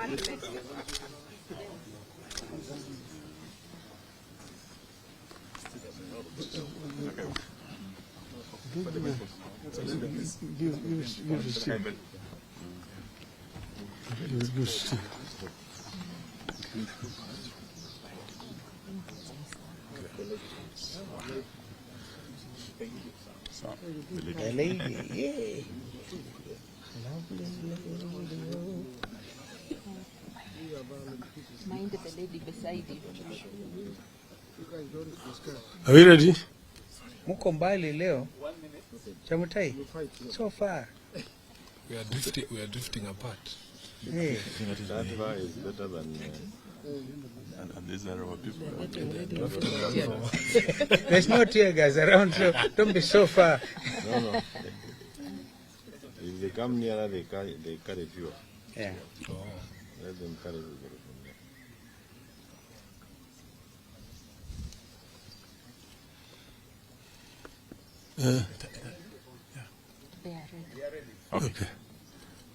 The lady, yeah. Mind the lady beside you. Are we ready? Muko mbali leo. Chamutai. So far. We are drifting apart. Hey. That far is better than and these are our people. There's no tear gas around, so don't be so far. No. If they come nearer, they carry fuel. Yeah. Oh. Let them carry the from there. Okay.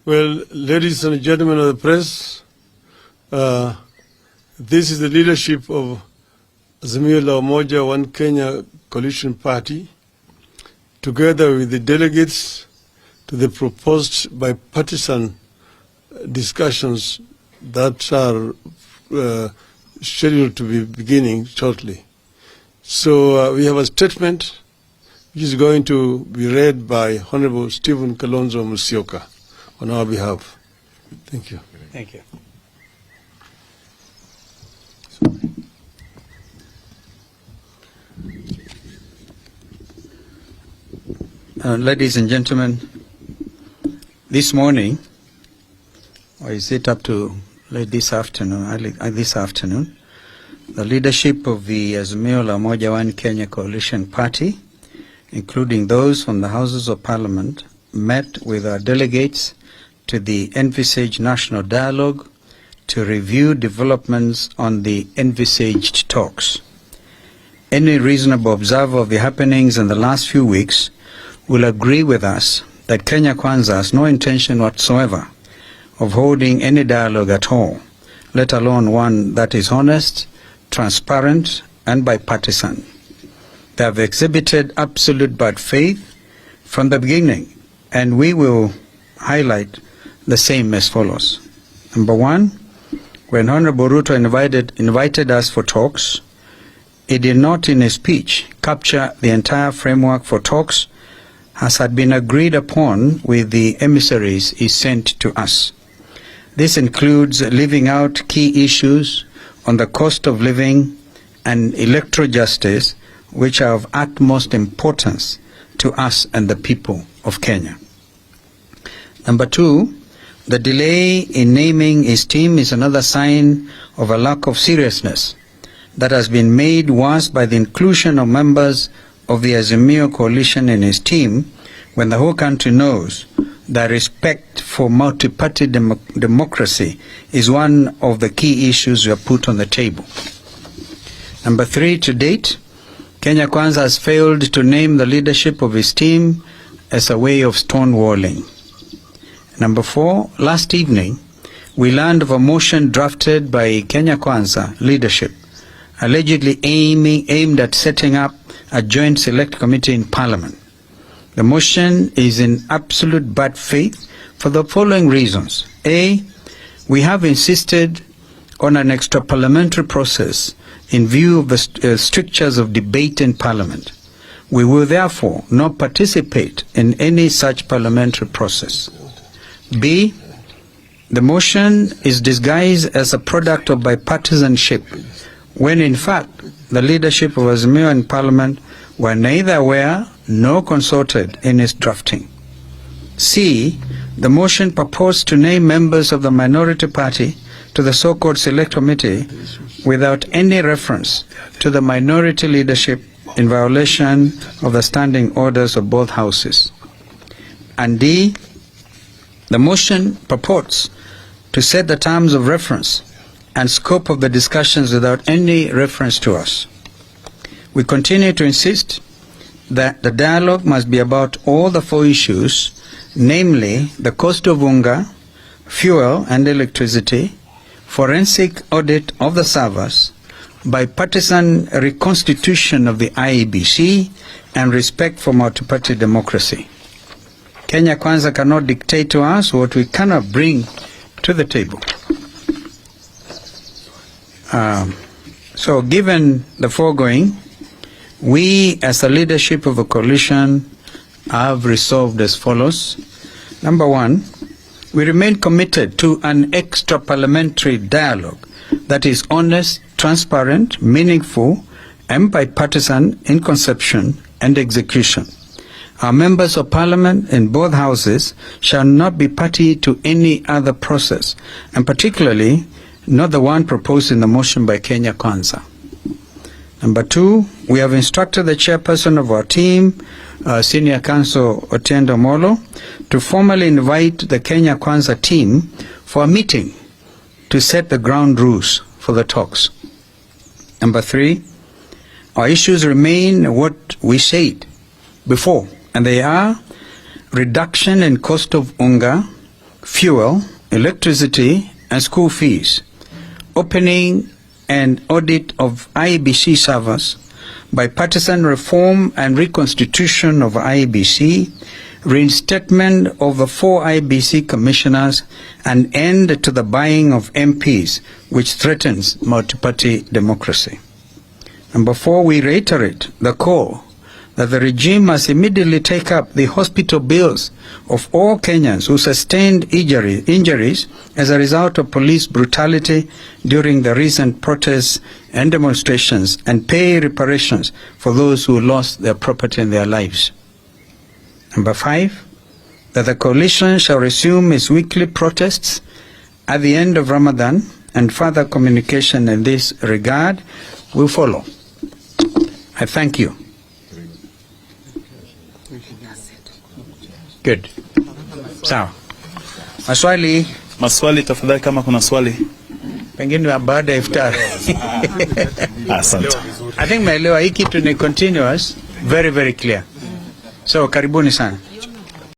Well, ladies and gentlemen of the press, this is the leadership of AZIMIO la Umoja One Kenya Coalition Party, together with the delegates to the proposed bipartisan discussions that are scheduled to be beginning shortly. So we have a statement which is going to be read by Honorable Stephen Kalonzo Musyoka on our behalf. Thank you. Thank you. Ladies and gentlemen, this morning, or is it up to late this afternoon, the leadership of the AZIMIO la Umoja One Kenya Coalition Party, including those from the Houses of Parliament, met with our delegates to the envisaged national dialogue to review developments on the envisaged talks. Any reasonable observer of the happenings in the last few weeks will agree with us that Kenya Kwanza has no intention whatsoever of holding any dialogue at all, let alone one that is honest, transparent, and bipartisan. They have exhibited absolute bad faith from the beginning, and we will highlight the same as follows. Number one, when Honorable RUTO invited us for talks, he did not in his speech capture the entire framework for talks as had been agreed upon with the emissaries he sent to us. This includes leaving out key issues on the cost of living and electoral justice, which are of utmost importance to us and the people of Kenya. Number two, the delay in naming his team is another sign of a lack of seriousness that has been made worse by the inclusion of members of the AZIMIO coalition in his team, when the whole country knows that respect for multi-party democracy is one of the key issues we have put on the table. Number three, to date, Kenya Kwanza has failed to name the leadership of his team as a way of stonewalling. Number four, last evening, we learned of a motion drafted by Kenya Kwanza leadership, allegedly aimed at setting up a joint select committee in Parliament. The motion is in absolute bad faith for the following reasons. A, we have insisted on an extra-parliamentary process in view of the strictures of debate in Parliament. We will therefore not participate in any such parliamentary process. B, the motion is disguised as a product of bipartisanship, when in fact the leadership of AZIMIO in Parliament were neither aware nor consulted in its drafting. C, the motion proposed to name members of the minority party to the so-called select committee without any reference to the minority leadership, in violation of the standing orders of both houses. And D, the motion purports to set the terms of reference and scope of the discussions without any reference to us. We continue to insist that the dialogue must be about all the four issues, namely the cost of unga, fuel and electricity, forensic audit of the servers, bipartisan reconstitution of the IEBC, and respect for multi-party democracy. Kenya Kwanza cannot dictate to us what we cannot bring to the table. So given the foregoing, we as the leadership of a coalition have resolved as follows. Number one, we remain committed to an extra-parliamentary dialogue that is honest, transparent, meaningful, and bipartisan in conception and execution. Our members of parliament in both houses shall not be party to any other process, and particularly not the one proposed in the motion by Kenya Kwanza. Number two, we have instructed the chairperson of our team, Senior Counsel Otiendo Molo, to formally invite the Kenya Kwanza team for a meeting to set the ground rules for the talks. Number three, our issues remain what we said before, and they are reduction in cost of unga, fuel, electricity, and school fees, opening and audit of IEBC servers, bipartisan reform and reconstitution of IEBC, reinstatement of the 4 IEBC commissioners, and end to the buying of MPs, which threatens multi-party democracy. Number 4, we reiterate the call that the regime must immediately take up the hospital bills of all Kenyans who sustained injuries as a result of police brutality during the recent protests and demonstrations, and pay reparations for those who lost their property and their lives. Number 5, that the coalition shall resume its weekly protests at the end of Ramadan, and further communication in this regard will follow. I thank you. Good. Sawa. Maswali tafadhali, kama kuna swali. Pengine baada ya iftar. Asante. I think maelewa hii kitu ni continuous, very very clear. So karibuni sana.